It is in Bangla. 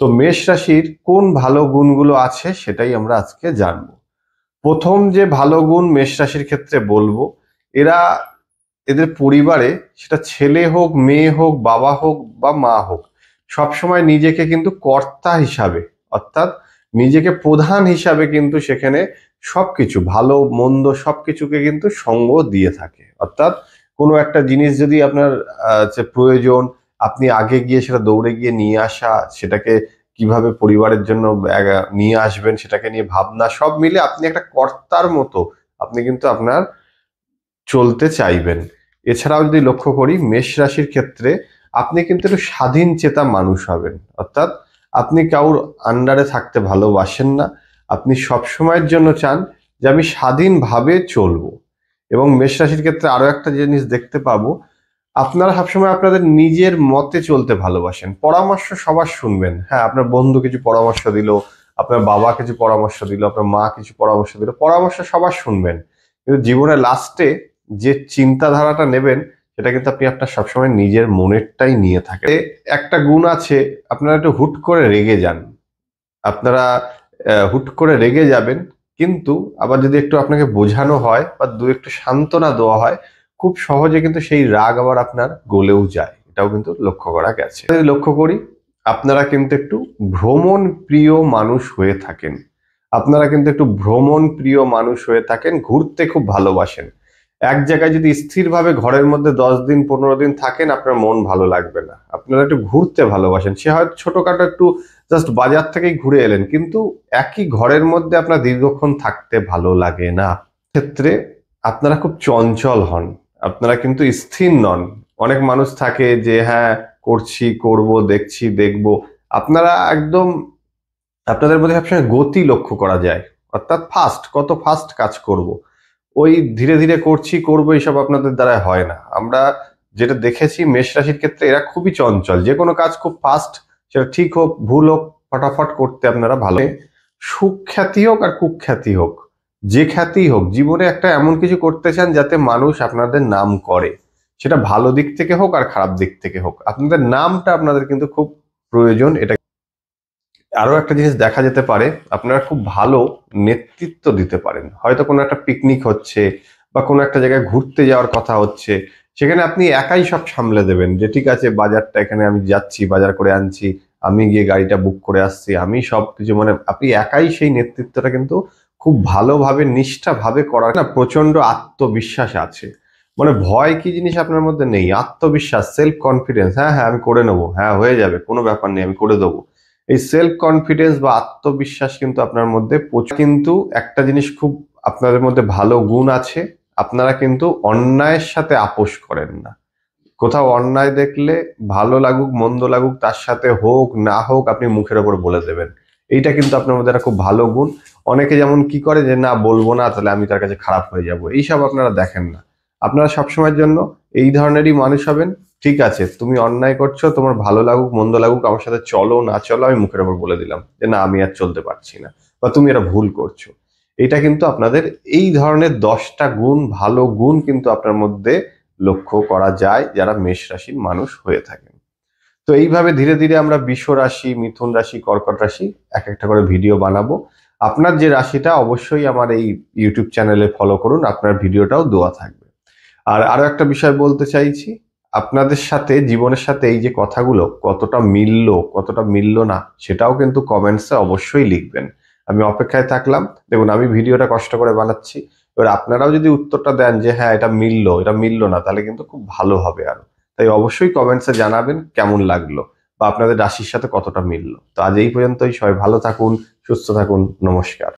তো মেষ রাশির কোন ভালো গুণগুলো আছে সেটাই আমরা আজকে জানবো। প্রথম যে ভালো গুণ মেষ রাশির ক্ষেত্রে বলবো, এরা এদের পরিবারে, সেটা ছেলে হোক, মেয়ে হোক, বাবা হোক বা মা হোক, সবসময় নিজেকে কিন্তু কর্তা হিসাবে, অর্থাৎ নিজেকে প্রধান হিসাবে কিন্তু সেখানে সবকিছু ভালো মন্দ সবকিছুকে কিন্তু সঙ্গ দিয়ে থাকে। অর্থাৎ কোনো একটা জিনিস যদি আপনার যে প্রয়োজন, আপনি আগে গিয়ে সেটা দৌড়ে গিয়ে নিয়ে আসা, সেটাকে কিভাবে পরিবারের জন্য নিয়ে আসবেন সেটাকে নিয়ে ভাবনা, সব মিলে আপনি একটা কর্তার মতো আপনি কিন্তু আপনার চলতে চাইবেন। এছাড়াও যদি লক্ষ্য করি মেষ রাশির ক্ষেত্রে, আপনি কিন্তু একটু স্বাধীন চেতা মানুষ হবেন। অর্থাৎ আপনি কারোর আন্ডারে থাকতে ভালোবাসেন না, আপনি সব সময়ের জন্য চান যে আমি স্বাধীনভাবে চলবো। এবং মেষ রাশির ক্ষেত্রে আরো একটা জিনিস দেখতে পাবো, আপনারা সবসময় আপনাদের নিজের মতে চলতে ভালোবাসেন, পরামর্শ সবার শুনবেন। হ্যাঁ, আপনার বন্ধু কিছু পরামর্শ দিল, আপনার বাবা কিছু পরামর্শ দিল, আপনার মা কিছু পরামর্শ দিল, পরামর্শ সবার শুনবেন, কিন্তু জীবনের লাস্টে যে চিন্তাধারাটা নেবেন সেটা কিন্তু আপনি আপনার সবসময় নিজের মনেরটাই নিয়ে থাকেন। একটা গুণ আছে, আপনারা একটু হুট করে রেগে যান। আপনারা হুট করে রেগে যাবেন, কিন্তু আবার যদি একটু আপনাকে বোঝানো হয় বা দু একটু সান্ত্বনা দেওয়া হয়, খুব সহজে কিন্তু সেই রাগ আবার আপনার গলেও যায়। এটাও কিন্তু লক্ষ্য করা গেছে। যদি লক্ষ্য করি, আপনারা কিন্তু একটু ভ্রমণ প্রিয় মানুষ হয়ে থাকেন। আপনারা কিন্তু একটু ভ্রমণ প্রিয় মানুষ হয়ে থাকেন, ঘুরতে খুব ভালোবাসেন। এক জায়গায় যদি স্থিরভাবে ঘরের মধ্যে 10 দিন 15 দিন থাকেন, আপনার মন ভালো লাগবে না। আপনারা একটু ঘুরতে ভালোবাসেন, সে হয়তো ছোটখাটো একটু জাস্ট বাজার থেকেই ঘুরে এলেন, কিন্তু একই ঘরের মধ্যে আপনার দীর্ঘক্ষণ থাকতে ভালো লাগে না। ক্ষেত্রে আপনারা খুব চঞ্চল হন, আপনারা কিন্তু স্থির নন। অনেক মানুষ থাকে যে হ্যাঁ করছি, করব, দেখছি, দেখব। আপনারা একদম, আপনাদের মধ্যে সবসময় গতি লক্ষ্য করা যায়। অর্থাৎ কত ফাস্ট কাজ করব, ওই ধীরে ধীরে করছি, করব, এইসব আপনাদের দ্বারা হয় না। আমরা যেটা দেখেছি মেষ রাশির ক্ষেত্রে, এরা খুবই চঞ্চল, যে কোনো কাজ খুব ফাস্ট, সেটা ঠিক হোক ভুল হোক ফটাফট করতে আপনারা ভালো। সুখ্যাতি হোক আর কুখ্যাতি হোক, যে খ্যাতি হোক, জীবনে একটা এমন কিছু করতে চান যাতে মানুষ আপনাদের নাম করে, সেটা ভালো দিক থেকে হোক আর খারাপ দিক থেকে হোক, আপনাদের নামটা আপনাদের কিন্তু খুব প্রয়োজন। এটা আরো একটা জিনিস দেখা যেতে পারে, আপনারা খুব ভালো নেতৃত্ব দিতে পারেন। হয়তো কোনো একটা পিকনিক হচ্ছে বা কোনো একটা জায়গায় ঘুরতে যাওয়ার কথা হচ্ছে, সেখানে আপনি একাই সব সামলে দেবেন, যে ঠিক আছে বাজারটা এখানে আমি যাচ্ছি, বাজার করে আনছি, আমি গিয়ে গাড়িটা বুক করে আসছি, আমি সব কিছু, মানে আপনি একাই সেই নেতৃত্বটা কিন্তু খুব ভালোভাবে নিষ্ঠাভাবে করার না প্রচন্ড আত্মবিশ্বাস আছে। মানে ভয় কি জিনিস আপনার মধ্যে নেই, আত্মবিশ্বাস, সেলফ কনফিডেন্স, হ্যাঁ হ্যাঁ আমি করে নেবো, হ্যাঁ হয়ে যাবে, কোনো ব্যাপার নেই, আমি করে দেবো। এই সেলফ কনফিডেন্স বা আত্মবিশ্বাস কিন্তু আপনার মধ্যে কিন্তু একটা জিনিস খুব আপনাদের মধ্যে ভালো গুণ আছে, আপনারা কিন্তু অন্যায়ের সাথে আপোষ করেন না। কোথাও অন্যায় দেখলে ভালো লাগুক মন্দ লাগুক, তার সাথে হোক না হোক আপনি মুখের ওপর বলে দেবেন। এইটা কিন্তু আপনার মধ্যে একটা খুব ভালো গুণ। অনেকে যেমন কি করে যে না বলবো না, তাহলে আমি তার কাছে খারাপ হয়ে যাব, এইসব আপনারা দেখেন না। আপনারা সবসময়ের জন্য এই ধরনেরই মানুষ হবেন। ঠিক আছে, তুমি অন্যায় করছো, তোমার ভালো লাগুক মন্দ লাগুক, আমার সাথে চলো না চলো, আমি মুখের ওপর বলে দিলাম যে না আমি আর চলতে পারছি না, বা তুমি এটা ভুল করছো। এটা কিন্তু আপনাদের এই ধরনের 10টা গুণ, ভালো গুণ কিন্তু আপনার মধ্যে লক্ষ্য করা যায় যারা মেষ রাশির মানুষ হয়ে থাকেন। তো এইভাবে ধীরে ধীরে আমরা বৃষ রাশি, মিথুন রাশি, কর্কট রাশি এক একটা করে ভিডিও বানাবো। আপনার যে রাশিটা অবশ্যই আমার এই ইউটিউব চ্যানেলে ফলো করুন, আপনার ভিডিওটাও দেওয়া থাকবে। আর আরো একটা বিষয় বলতে চাইছি, আপনাদের সাথে জীবনের সাথে এই যে কথাগুলো কতটা মিললো কতটা মিললো না, সেটাও কিন্তু কমেন্টসে অবশ্যই লিখবেন। আমি অপেক্ষায় থাকলাম। দেখুন আমি ভিডিওটা কষ্ট করে বানাচ্ছি, এবার আপনারাও যদি উত্তরটা দেন যে হ্যাঁ এটা মিললো এটা মিললো না, তাহলে কিন্তু খুব ভালো হবে আরো। তাই অবশ্যই কমেন্টসে জানাবেন কেমন লাগলো বা আপনাদের রাশির সাথে কতটা মিললো। তো আজ এই পর্যন্তই, সবাই ভালো থাকুন, সুস্থ থাকুন, নমস্কার।